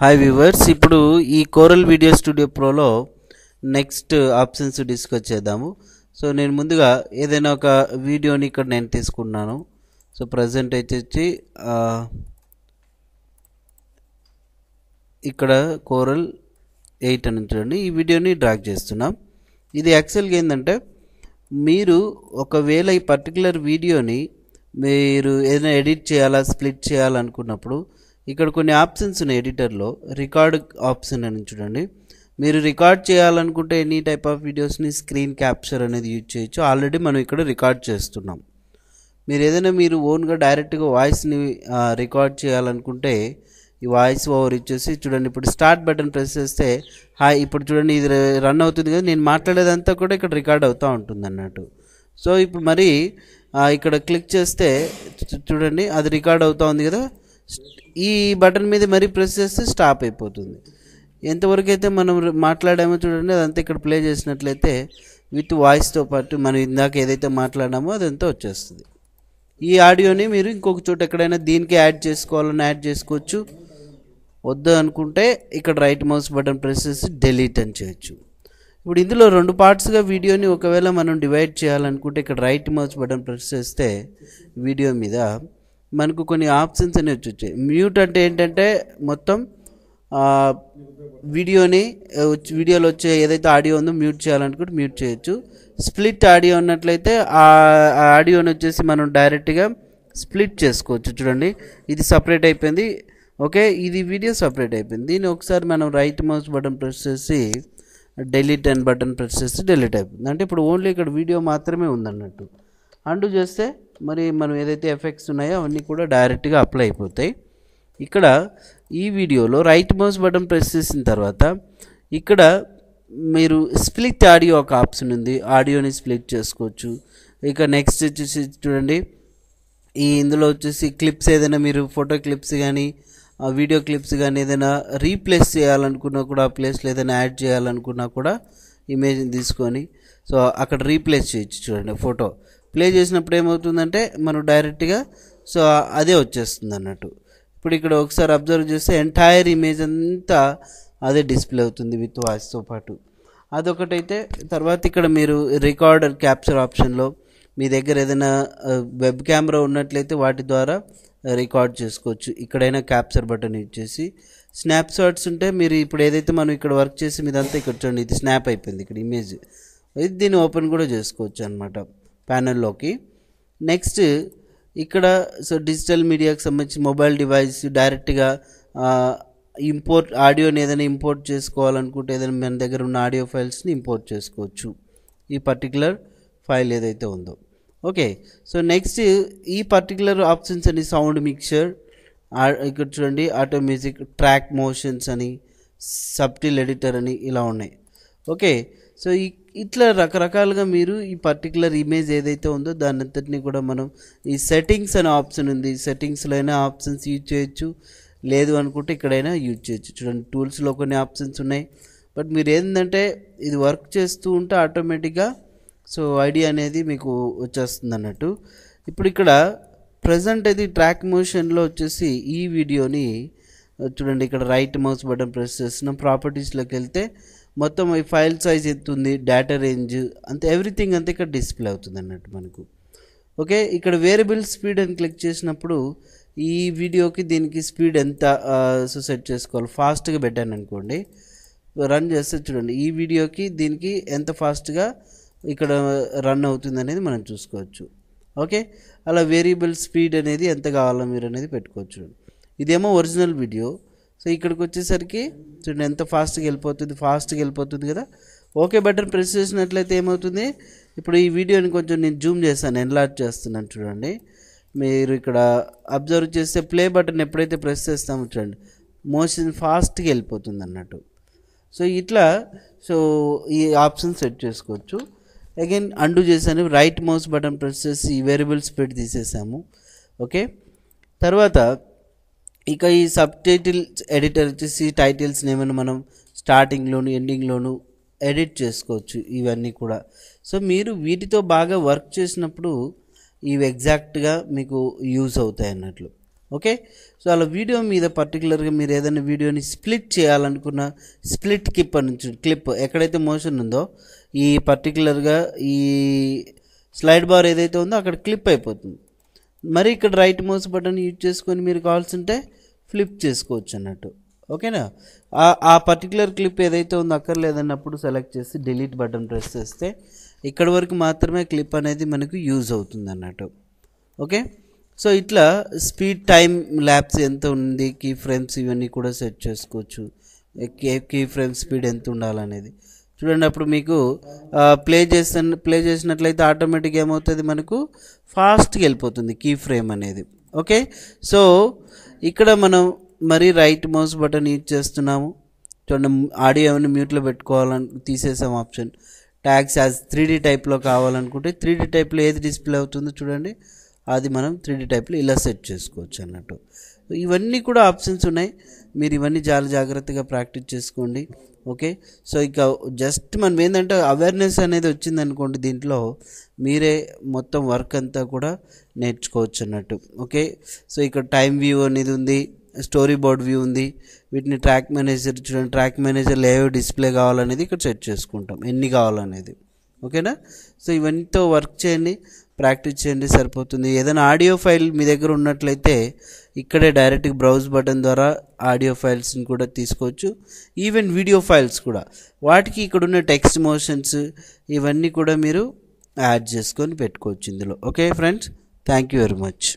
Hi viewers, ఇప్పుడు ఈ Corel video studio ప్రోలో నెక్స్ట్ ఆప్షన్స్ డిస్కస్ చేద్దాము. సో నేను ముందుగా ఏదైనా ఒక వీడియోని ఇక్కడ నేను తీసుకున్నాను. సో ప్రజెంట్ వచ్చి ఇక్కడ కోరల్ 8 అని చూడండి, ఈ వీడియోని డ్రాగ్ చేస్తున్నాం. ఇది యాక్చువల్గా ఏంటంటే, మీరు ఒకవేళ ఈ పర్టికులర్ వీడియోని మీరు ఏదైనా ఎడిట్ చేయాలా, స్ప్లిట్ చేయాలనుకున్నప్పుడు ఇక్కడ కొన్ని ఆప్షన్స్ ఉన్నాయి. ఎడిటర్లో రికార్డ్ ఆప్షన్ అని చూడండి. మీరు రికార్డ్ చేయాలనుకుంటే ఎనీ టైప్ ఆఫ్ వీడియోస్ని స్క్రీన్ క్యాప్చర్ అనేది యూజ్ చేయొచ్చు. ఆల్రెడీ మనం ఇక్కడ రికార్డ్ చేస్తున్నాం. మీరు ఏదైనా మీరు ఓన్గా డైరెక్ట్గా వాయిస్ని రికార్డ్ చేయాలనుకుంటే ఈ వాయిస్ ఓవర్ ఇచ్చేసి చూడండి. ఇప్పుడు స్టార్ట్ బటన్ ప్రెస్ చేస్తే హాయ్, ఇప్పుడు చూడండి ఇది రన్ అవుతుంది కదా, నేను మాట్లాడేదంతా కూడా ఇక్కడ రికార్డ్ అవుతూ ఉంటుంది అన్నట్టు. సో ఇప్పుడు మరి ఇక్కడ క్లిక్ చేస్తే చూడండి అది రికార్డ్ అవుతూ ఉంది కదా. ఈ బటన్ మీద మరీ ప్రెస్ చేస్తే స్టాప్ అయిపోతుంది. ఎంతవరకు అయితే మనం మాట్లాడామో చూడండి, అదంతా ఇక్కడ ప్లే చేసినట్లయితే విత్ వాయిస్తో పాటు మనం ఇందాక ఏదైతే మాట్లాడామో అదంతా వచ్చేస్తుంది. ఈ ఆడియోని మీరు ఇంకొక చోట ఎక్కడైనా దీనికి యాడ్ చేసుకోవాలని యాడ్ చేసుకోవచ్చు. వద్దు అనుకుంటే ఇక్కడ రైట్ మౌస్ బటన్ ప్రెస్ చేసి డెలీట్ అని చేయొచ్చు. ఇప్పుడు ఇందులో 2 పార్ట్స్గా వీడియోని ఒకవేళ మనం డివైడ్ చేయాలనుకుంటే ఇక్కడ రైట్ మౌస్ బటన్ ప్రెస్ చేస్తే వీడియో మీద మనకు కొన్ని ఆప్షన్స్ అనేవి వచ్చాయి. మ్యూట్ అంటే ఏంటంటే మొత్తం వీడియోలో వచ్చే ఏదైతే ఆడియో ఉందో మ్యూట్ చేయాలనుకుంటే మ్యూట్ చేయొచ్చు. స్ప్లిట్ ఆడియో ఉన్నట్లయితే ఆ ఆడియోని వచ్చేసి మనం డైరెక్ట్గా స్ప్లిట్ చేసుకోవచ్చు. చూడండి ఇది సపరేట్ అయిపోయింది. ఓకే, ఇది వీడియో సపరేట్ అయిపోయింది. దీన్ని ఒకసారి మనం రైట్ మౌస్ బటన్ ప్రెస్ చేసి డెలీట్ అని బటన్ ప్రెస్ చేసి డెలీట్ అయిపోయింది. అంటే ఇప్పుడు ఓన్లీ ఇక్కడ వీడియో మాత్రమే ఉందన్నట్టు. అండు చేస్తే మరి మనం ఏదైతే ఎఫెక్ట్స్ ఉన్నాయో అవన్నీ కూడా డైరెక్ట్గా అప్లై అయిపోతాయి. ఇక్కడ ఈ వీడియోలో రైట్ మౌస్ బటన్ ప్రెస్ చేసిన తర్వాత ఇక్కడ మీరు స్ప్లిట్ ఆడియో ఒక ఆప్షన్ ఉంది, ఆడియోని స్ప్లిట్ చేసుకోవచ్చు. ఇక నెక్స్ట్ వచ్చేసి చూడండి, ఇందులో వచ్చేసి క్లిప్స్ ఏదైనా మీరు ఫోటో క్లిప్స్ కానీ వీడియో క్లిప్స్ కానీ ఏదైనా రీప్లేస్ చేయాలనుకున్నా కూడా ఆ ప్లేస్లో ఏదైనా యాడ్ చేయాలనుకున్నా కూడా ఇమేజ్ని తీసుకొని సో అక్కడ రీప్లేస్ చేయొచ్చు. చూడండి ఫోటో ప్లే చేసినప్పుడు ఏమవుతుందంటే మనం డైరెక్ట్గా సో అదే వచ్చేస్తుంది అన్నట్టు. ఇప్పుడు ఇక్కడ ఒకసారి అబ్జర్వ్ చేస్తే ఎంటైర్ ఇమేజ్ అంతా అదే డిస్ప్లే అవుతుంది విత్ వాయిస్తో పాటు. అదొకటైతే తర్వాత ఇక్కడ మీరు రికార్డర్ క్యాప్చర్ ఆప్షన్లో మీ దగ్గర ఏదైనా వెబ్ కెమెరా ఉన్నట్లయితే వాటి ద్వారా రికార్డ్ చేసుకోవచ్చు. ఇక్కడైనా క్యాప్చర్ బటన్ యూజ్ చేసి స్నాప్ షాట్స్ ఉంటే మీరు ఇప్పుడు ఏదైతే మనం ఇక్కడ వర్క్ చేసి మీదంతా ఇక్కడ చూడండి ఇది స్నాప్ అయిపోయింది ఇక్కడ ఇమేజ్. ఇది దీన్ని ఓపెన్ కూడా చేసుకోవచ్చు అనమాట ప్యానెల్లోకి. నెక్స్ట్ ఇక్కడ సో డిజిటల్ మీడియాకి సంబంధించి మొబైల్ డివైస్ డైరెక్ట్గా ఇంపోర్ట్ ఆడియోని ఏదైనా ఇంపోర్ట్ చేసుకోవాలనుకుంటే ఏదైనా మన దగ్గర ఉన్న ఆడియో ఫైల్స్ని ఇంపోర్ట్ చేసుకోవచ్చు ఈ పర్టికులర్ ఫైల్ ఏదైతే ఉందో. ఓకే, సో నెక్స్ట్ ఈ పర్టికులర్ ఆప్షన్స్ అని సౌండ్ మిక్చర్, ఇక్కడ చూడండి ఆటో మ్యూజిక్, ట్రాక్ మోషన్స్ అని, సబ్టిల్ ఎడిటర్ అని ఇలా ఉన్నాయి. ఓకే, సో ఇట్లా రకరకాలుగా మీరు ఈ పర్టికులర్ ఇమేజ్ ఏదైతే ఉందో దాని అంతటినీ కూడా మనం ఈ సెట్టింగ్స్ అనే ఆప్షన్ ఉంది, సెట్టింగ్స్లో అయినా ఆప్షన్స్ యూజ్ చేయొచ్చు, లేదు అనుకుంటే ఇక్కడైనా యూజ్ చేయొచ్చు. చూడండి టూల్స్లో కొన్ని ఆప్షన్స్ ఉన్నాయి. బట్ మీరు ఏంటంటే ఇది వర్క్ చేస్తూ ఉంటే ఆటోమేటిక్గా సో ఐడియా అనేది మీకు వచ్చేస్తుంది అన్నట్టు. ఇప్పుడు ఇక్కడ ప్రజెంట్ అది ట్రాక్ మోషన్లో వచ్చేసి ఈ వీడియోని చూడండి ఇక్కడ రైట్ మౌస్ బటన్ ప్రెస్ చేస్తున్నాం. ప్రాపర్టీస్లోకి వెళ్తే మొత్తం ఈ ఫైల్ సైజ్ ఎంత ఉంది, డేటా రేంజ్ అంతే ఎవ్రీథింగ్ అంతా ఇక్కడ డిస్ప్లే అవుతుంది అన్నట్టు మనకు. ఓకే, ఇక్కడ వేరియబుల్ స్పీడ్ అని క్లిక్ చేసినప్పుడు ఈ వీడియోకి దీనికి స్పీడ్ ఎంత సో సెట్ చేసుకోవాలి. ఫాస్ట్గా పెట్టాను అనుకోండి, రన్ చేస్తే చూడండి ఈ వీడియోకి దీనికి ఎంత ఫాస్ట్గా ఇక్కడ రన్ అవుతుంది అనేది మనం చూసుకోవచ్చు. ఓకే, అలా వేరియబుల్ స్పీడ్ అనేది ఎంత కావాలో మీరు అనేది పెట్టుకోవచ్చు. ఇదేమో ఒరిజినల్ వీడియో. సో ఇక్కడికి వచ్చేసరికి చూడండి ఎంత ఫాస్ట్గా వెళ్ళిపోతుంది కదా. ఓకే బటన్ ప్రెస్ చేసినట్లయితే ఏమవుతుంది, ఇప్పుడు ఈ వీడియోని కొంచెం నేను జూమ్ చేస్తాను, ఎన్లార్జ్ చేస్తున్నాను. చూడండి మీరు ఇక్కడ అబ్జర్వ్ చేస్తే ప్లే బటన్ ఎప్పుడైతే ప్రెస్ చేస్తామో చూడండి మోషన్ ఫాస్ట్గా వెళ్ళిపోతుంది అన్నట్టు. సో ఇట్లా సో ఈ ఆప్షన్ సెట్ చేసుకోవచ్చు. అగైన్ అండు చేశాను, రైట్ మౌస్ బటన్ ప్రెస్ చేసి వేరియబుల్ స్పీడ్ తీసేసాము. ఓకే, తర్వాత ఇక ఈ సబ్ టైటిల్ ఎడిటర్ వచ్చేసి టైటిల్స్ని ఏమైనా మనం స్టార్టింగ్లోను ఎండింగ్లోను ఎడిట్ చేసుకోవచ్చు ఇవన్నీ కూడా. సో మీరు వీటితో బాగా వర్క్ చేసినప్పుడు ఇవి ఎగ్జాక్ట్గా మీకు యూజ్ అవుతాయి అన్నట్లు. ఓకే. సో అలా వీడియో మీద పర్టికులర్గా మీరు ఏదైనా వీడియోని స్ప్లిట్ చేయాలనుకున్న స్ప్లిట్ క్లిప్ ఎక్కడైతే మోషన్ ఉందో ఈ పర్టికులర్గా ఈ స్లైడ్ బార్ ఏదైతే ఉందో అక్కడ క్లిప్ అయిపోతుంది. మరి ఇక్కడ రైట్ మౌస్ బటన్ యూజ్ చేసుకొని మీరు కావాల్సి ఉంటే ఫ్లిప్ చేసుకోవచ్చు అన్నట్టు. ఓకేనా. ఆ పర్టికులర్ క్లిప్ ఏదైతే ఉందో అక్కర్లేదన్నప్పుడు సెలెక్ట్ చేసి డిలీట్ బటన్ ప్రెస్ చేస్తే ఇక్కడ వరకు మాత్రమే క్లిప్ అనేది మనకు యూజ్ అవుతుంది అన్నట్టు. ఓకే. సో ఇట్లా స్పీడ్ టైం ల్యాప్స్ ఎంత ఉంది, కీ ఫ్రేమ్స్ ఇవన్నీ కూడా సెట్ చేసుకోవచ్చు. కీ ఫ్రేమ్ స్పీడ్ ఎంత ఉండాలనేది చూడండి. అప్పుడు మీకు ప్లే చేసినట్లయితే ఆటోమేటిక్గా ఏమవుతుంది, మనకు ఫాస్ట్గా వెళ్ళిపోతుంది కీ ఫ్రేమ్ అనేది. ఓకే. సో ఇక్కడ మనం మరి రైట్ మౌస్ బటన్ యూజ్ చేస్తున్నాము. చూడండి, ఆడియో ఏమైనా మ్యూట్లో పెట్టుకోవాలని తీసేసాం ఆప్షన్. ట్యాగ్స్ యాజ్ 3D టైప్లో కావాలనుకుంటే 3D టైప్లో ఏది డిస్ప్లే అవుతుందో చూడండి, అది మనం 3D టైప్లో ఇలా సెట్ చేసుకోవచ్చు అన్నట్టు. ఇవన్నీ కూడా ఆప్షన్స్ ఉన్నాయి. మీరు ఇవన్నీ చాలా జాగ్రత్తగా ప్రాక్టీస్ చేసుకోండి. ఓకే. సో ఇక జస్ట్ మనం ఏంటంటే అవేర్నెస్ అనేది వచ్చిందనుకోండి, దీంట్లో మీరే మొత్తం వర్క్ అంతా కూడా నేర్చుకోవచ్చు అన్నట్టు. ఓకే. సో ఇక్కడ టైం వ్యూ అనేది ఉంది, స్టోరీ బోర్డ్ వ్యూ ఉంది, వీటిని ట్రాక్ మేనేజర్ చూడండి, ట్రాక్ మేనేజర్లో ఏవో డిస్ప్లే కావాలనేది ఇక్కడ సెట్ చేసుకుంటాం, ఎన్ని కావాలనేది. ఓకేనా. సో ఇవన్నీతో వర్క్ చేయండి, ప్రాక్టీస్ చేయండి, సరిపోతుంది. ఏదైనా ఆడియో ఫైల్ మీ దగ్గర ఉన్నట్లయితే ఇక్కడే డైరెక్ట్గా బ్రౌజ్ బటన్ ద్వారా ఆడియో ఫైల్స్ని కూడా తీసుకోవచ్చు. ఈవెన్ వీడియో ఫైల్స్ కూడా, వాటికి ఇక్కడ ఉన్న టెక్స్ట్ మోషన్స్ ఇవన్నీ కూడా మీరు యాడ్ చేసుకొని పెట్టుకోవచ్చు ఇందులో. Okay friends, thank you very much.